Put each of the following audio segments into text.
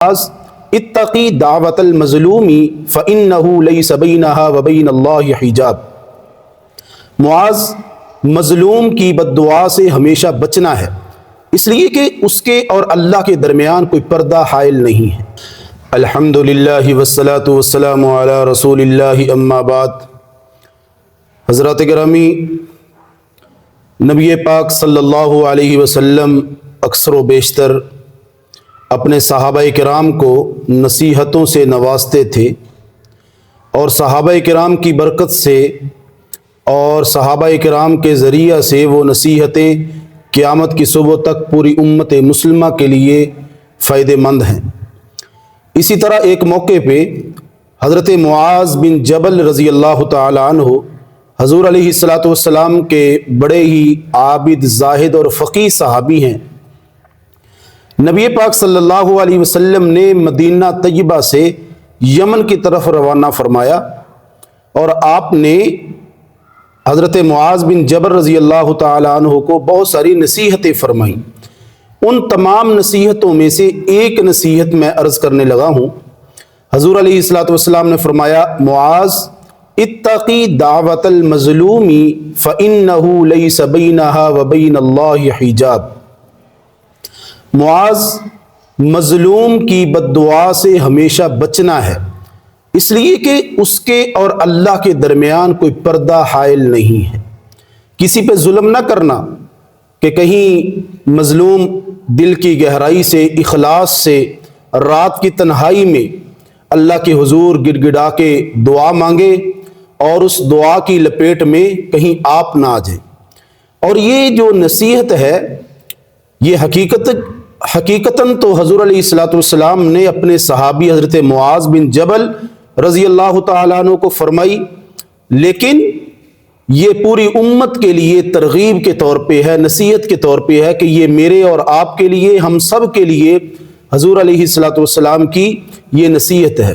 اتقی دعوت المظلوم فإنہ لیس بینہا وبین اللہ حجاب۔ معاذ، مظلوم کی بد دعا سے ہمیشہ بچنا ہے، اس لیے کہ اس کے اور اللہ کے درمیان کوئی پردہ حائل نہیں ہے۔ الحمدللہ والصلاة والسلام علی رسول اللہ، اما بعد۔ حضرات گرامی، نبی پاک صلی اللہ علیہ وسلم اکثر و بیشتر اپنے صحابہ کرام کو نصیحتوں سے نوازتے تھے، اور صحابہ کرام کی برکت سے اور صحابہ کرام کے ذریعہ سے وہ نصیحتیں قیامت کی صبح تک پوری امت مسلمہ کے لیے فائدہ مند ہیں۔ اسی طرح ایک موقع پہ حضرت معاذ بن جبل رضی اللہ تعالی عنہ حضور علیہ الصلاۃ والسلام کے بڑے ہی عابد، زاہد اور فقیہ صحابی ہیں۔ نبی پاک صلی اللہ علیہ وسلم نے مدینہ طیبہ سے یمن کی طرف روانہ فرمایا، اور آپ نے حضرت معاذ بن جبل رضی اللہ تعالی عنہ کو بہت ساری نصیحتیں فرمائیں۔ ان تمام نصیحتوں میں سے ایک نصیحت میں عرض کرنے لگا ہوں۔ حضور علیہ الصلاۃ والسلام نے فرمایا، معاذ، اتقی دعوت المظلوم فإنہ لیس بینہا وبین اللہ حجاب۔ معاذ، مظلوم کی بد دعا سے ہمیشہ بچنا ہے، اس لیے کہ اس کے اور اللہ کے درمیان کوئی پردہ حائل نہیں ہے۔ کسی پہ ظلم نہ کرنا کہ کہیں مظلوم دل کی گہرائی سے، اخلاص سے رات کی تنہائی میں اللہ کے حضور گڑ گڑا کے دعا مانگے اور اس دعا کی لپیٹ میں کہیں آپ نہ آ جائیں۔ اور یہ جو نصیحت ہے، یہ حقیقتاً تو حضور علیہ الصلاۃ والسلام نے اپنے صحابی حضرت معاذ بن جبل رضی اللہ تعالیٰ عنہ کو فرمائی، لیکن یہ پوری امت کے لیے ترغیب کے طور پہ ہے، نصیحت کے طور پہ ہے کہ یہ میرے اور آپ کے لیے، ہم سب کے لیے حضور علیہ الصلاۃ والسلام کی یہ نصیحت ہے۔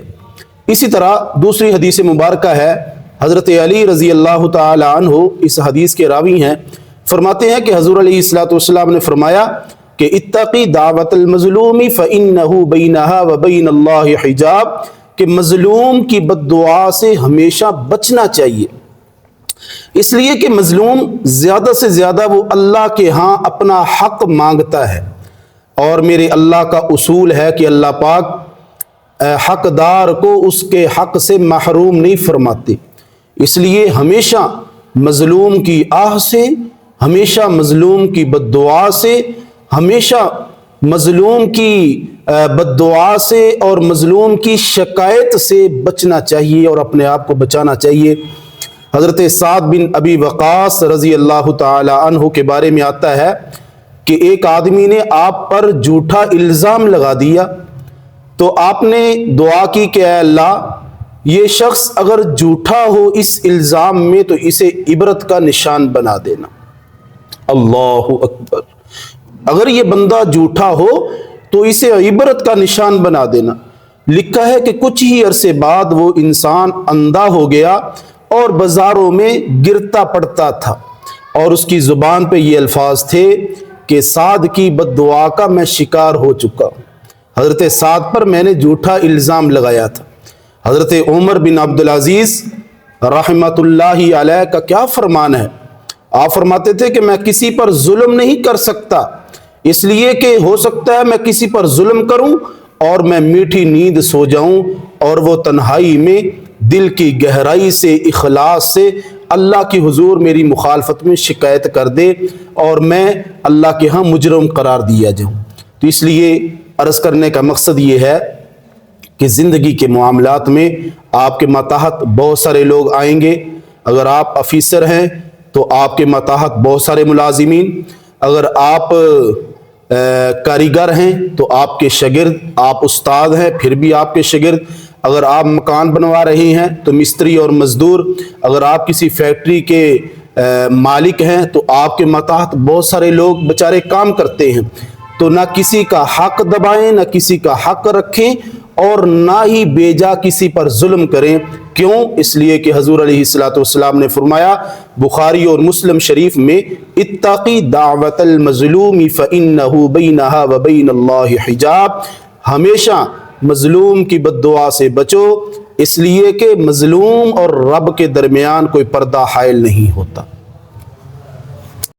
اسی طرح دوسری حدیث مبارکہ ہے، حضرت علی رضی اللہ تعالی عنہ اس حدیث کے راوی ہیں، فرماتے ہیں کہ حضور علیہ الصلاۃ والسلام نے فرمایا کہ اتقی دعوت المظلوم فإنہ بینہا وبین اللہ حجاب، کہ مظلوم کی بد دعا سے ہمیشہ بچنا چاہیے، اس لیے کہ مظلوم زیادہ سے زیادہ وہ اللہ کے ہاں اپنا حق مانگتا ہے، اور میرے اللہ کا اصول ہے کہ اللہ پاک حقدار کو اس کے حق سے محروم نہیں فرماتے۔ اس لیے ہمیشہ مظلوم کی آہ سے، ہمیشہ مظلوم کی بد دعا سے، ہمیشہ مظلوم کی بد دعا سے اور مظلوم کی شکایت سے بچنا چاہیے اور اپنے آپ کو بچانا چاہیے۔ حضرت سعد بن ابی وقاص رضی اللہ تعالی عنہ کے بارے میں آتا ہے کہ ایک آدمی نے آپ پر جھوٹا الزام لگا دیا، تو آپ نے دعا کی کہ اے اللہ، یہ شخص اگر جھوٹا ہو اس الزام میں تو اسے عبرت کا نشان بنا دینا۔ اللہ اکبر! اگر یہ بندہ جھوٹا ہو تو اسے عبرت کا نشان بنا دینا۔ لکھا ہے کہ کچھ ہی عرصے بعد وہ انسان اندھا ہو گیا اور بازاروں میں گرتا پڑتا تھا، اور اس کی زبان پہ یہ الفاظ تھے کہ سعد کی بد دعا کا میں شکار ہو چکا ہوں، حضرت سعد پر میں نے جھوٹا الزام لگایا تھا۔ حضرت عمر بن عبدالعزیز رحمۃ اللہ علیہ کا کیا فرمان ہے؟ آپ فرماتے تھے کہ میں کسی پر ظلم نہیں کر سکتا، اس لیے کہ ہو سکتا ہے میں کسی پر ظلم کروں اور میں میٹھی نیند سو جاؤں، اور وہ تنہائی میں دل کی گہرائی سے، اخلاص سے اللہ کی حضور میری مخالفت میں شکایت کر دے اور میں اللہ کے ہاں مجرم قرار دیا جاؤں۔ تو اس لیے عرض کرنے کا مقصد یہ ہے کہ زندگی کے معاملات میں آپ کے ماتحت بہت سارے لوگ آئیں گے۔ اگر آپ آفیسر ہیں تو آپ کے ماتحت بہت سارے ملازمین، اگر آپ کاریگر ہیں تو آپ کے شاگرد، آپ استاد ہیں پھر بھی آپ کے شاگرد، اگر آپ مکان بنوا رہے ہیں تو مستری اور مزدور، اگر آپ کسی فیکٹری کے مالک ہیں تو آپ کے ماتحت بہت سارے لوگ بیچارے کام کرتے ہیں۔ تو نہ کسی کا حق دبائیں، نہ کسی کا حق رکھیں، اور نہ ہی بیجا کسی پر ظلم کریں۔ کیوں؟ اس لیے کہ حضور علیہ الصلوۃ والسلام نے فرمایا بخاری اور مسلم شریف میں، اتقی دعوت المظلوم فإنہ بینہا وبین اللہ حجاب، ہمیشہ مظلوم کی بد دعا سے بچو، اس لیے کہ مظلوم اور رب کے درمیان کوئی پردہ حائل نہیں ہوتا۔